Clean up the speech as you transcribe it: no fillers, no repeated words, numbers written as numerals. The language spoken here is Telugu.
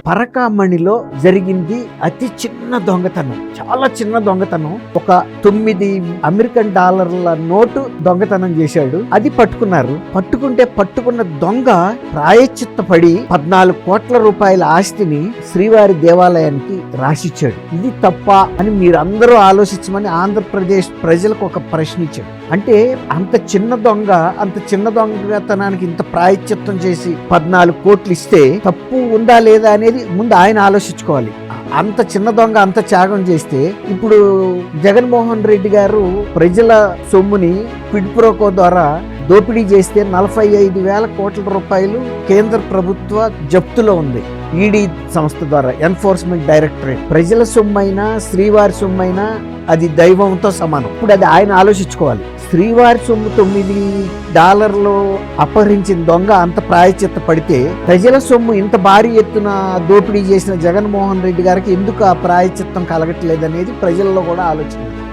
పరకామణిలో జరిగింది అతి చిన్న దొంగతనం, చాలా చిన్న దొంగతనం. ఒక 9 అమెరికన్ డాలర్ల నోటు దొంగతనం చేశాడు. అది పట్టుకున్నారు. పట్టుకున్న దొంగ ప్రాయశ్చిత్తపడి 14 కోట్ల రూపాయల ఆస్తిని శ్రీవారి దేవాలయానికి రాసిచ్చాడు. ఇది తప్ప అని మీరందరూ ఆలోచించమని ఆంధ్రప్రదేశ్ ప్రజలకు ఒక ప్రశ్న ఇచ్చాడు. అంటే అంత చిన్న దొంగతనానికి ఇంత ప్రాయశ్చిత్తం చేసి 14 కోట్లు ఇస్తే తప్పు ఉందా లేదా అనేది ముందు ఆయన ఆలోచించుకోవాలి. అంత చిన్న దొంగ అంత త్యాగం చేస్తే ఇప్పుడు జగన్మోహన్ రెడ్డి గారు ప్రజల సొమ్ముని క్విడ్ ప్రోకో ద్వారా దోపిడీ చేస్తే 45,000 కోట్ల రూపాయలు కేంద్ర ప్రభుత్వ జప్తులో ఉంది. ఈడీ సంస్థ ద్వారా ఎన్ఫోర్స్మెంట్ డైరెక్టరేట్. ప్రజల సొమ్మైనా శ్రీవారి సొమ్మైనా అది దైవంతో సమానం. ఇప్పుడు అది ఆయన ఆలోచించుకోవాలి. శ్రీవారి సొమ్ము $9 అపహరించిన దొంగ అంత ప్రాయశ్చిత్త పడితే ప్రజల సొమ్ము ఇంత భారీ ఎత్తున దోపిడీ చేసిన జగన్మోహన్ రెడ్డి గారికి ఎందుకు ఆ ప్రాయశ్చిత్తం కలగట్లేదనేది ప్రజల్లో కూడా ఆలోచన.